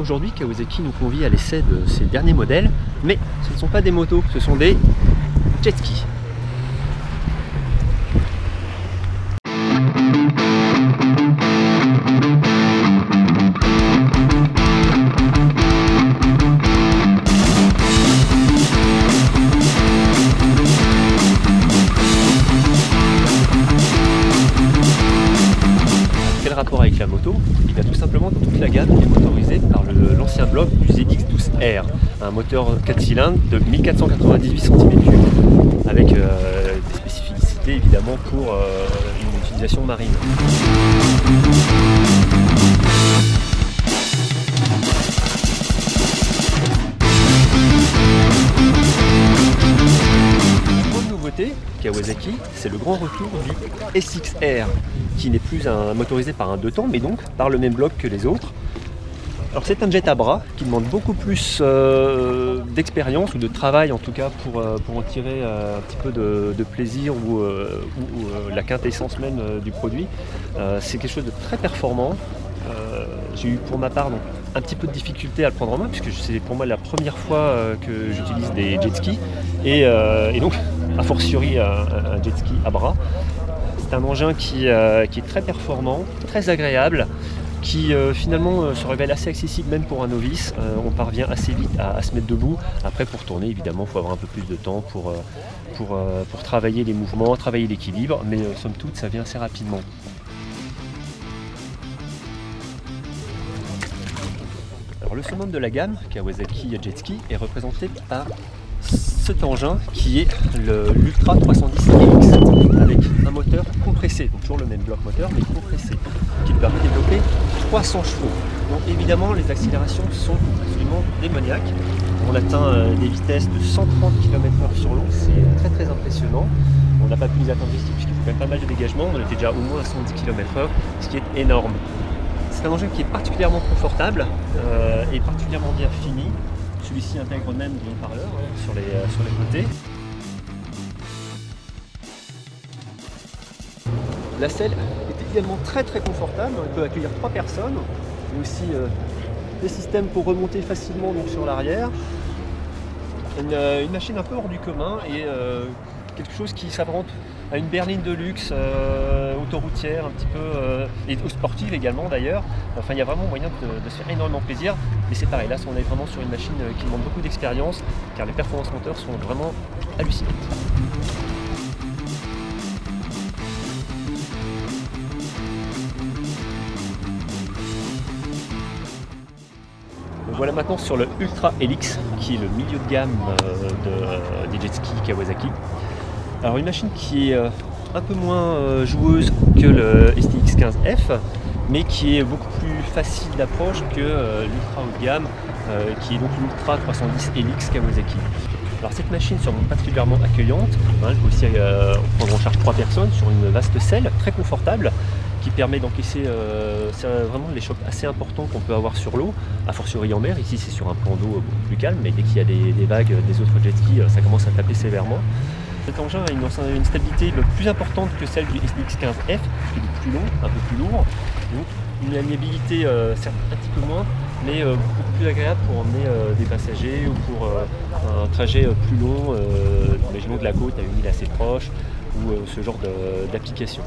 Aujourd'hui, Kawasaki nous convie à l'essai de ses derniers modèles, mais ce ne sont pas des motos, ce sont des jet skis. Quel rapport avec la moto? Il y a tout simplement toute la gamme est motorisée par l'ancien bloc du ZX12R, un moteur 4 cylindres de 1498 cm3 avec des spécificités évidemment pour une utilisation marine. Kawasaki, c'est le grand retour du SXR, qui n'est plus motorisé par un 2 temps, mais donc par le même bloc que les autres. Alors c'est un jet à bras qui demande beaucoup plus d'expérience ou de travail en tout cas pour en tirer un petit peu de plaisir ou la quintessence même du produit. C'est quelque chose de très performant. J'ai eu pour ma part donc, un petit peu de difficulté à le prendre en main puisque c'est pour moi la première fois que j'utilise des jet skis et donc a fortiori un jet ski à bras. C'est un engin qui est très performant, très agréable, qui finalement se révèle assez accessible même pour un novice. On parvient assez vite à se mettre debout. Après pour tourner évidemment il faut avoir un peu plus de temps pour travailler les mouvements, travailler l'équilibre, mais somme toute ça vient assez rapidement. Alors, le summum de la gamme Kawasaki Jet Ski est représenté par cet engin qui est l'Ultra 310 EX avec un moteur compressé, donc toujours le même bloc moteur mais compressé, qui lui permet de développer 300 chevaux. Donc évidemment les accélérations sont absolument démoniaques. On atteint des vitesses de 130 km/h sur l'eau, c'est très impressionnant. On n'a pas pu les atteindre ici puisqu'il faut quand même pas mal de dégagement, on était déjà au moins à 110 km/h, ce qui est énorme. C'est un engin qui est particulièrement confortable et particulièrement bien fini. Celui-ci intègre même des haut-parleurs sur les côtés. La selle est également très confortable, elle peut accueillir 3 personnes. Il y a aussi des systèmes pour remonter facilement donc, sur l'arrière. Une machine un peu hors du commun et quelque chose qui s'apparente à une berline de luxe autoroutière un petit peu et sportive également d'ailleurs. Enfin il y a vraiment moyen de se faire énormément plaisir, mais c'est pareil, là on est vraiment sur une machine qui demande beaucoup d'expérience car les performances moteurs sont vraiment hallucinantes. Voilà maintenant sur le Ultra Helix qui est le milieu de gamme des jet skis Kawasaki. Alors une machine qui est un peu moins joueuse que le STX15F mais qui est beaucoup plus facile d'approche que l'ultra haut de gamme qui est donc l'Ultra 310 Helix Kawasaki. Alors cette machine se montre particulièrement accueillante, elle peut aussi prendre en charge 3 personnes sur une vaste selle très confortable qui permet d'encaisser vraiment les chocs assez importants qu'on peut avoir sur l'eau, a fortiori en mer. Ici c'est sur un plan d'eau plus calme, mais dès qu'il y a des vagues des autres jet skis, ça commence à taper sévèrement. Cet engin a une stabilité plus importante que celle du STX15F, qui est plus long, un peu plus lourd, donc une maniabilité certes un petit peu moins, mais beaucoup plus agréable pour emmener des passagers ou pour un trajet plus long, imaginons de la côte à une île assez proche, ou ce genre d'application.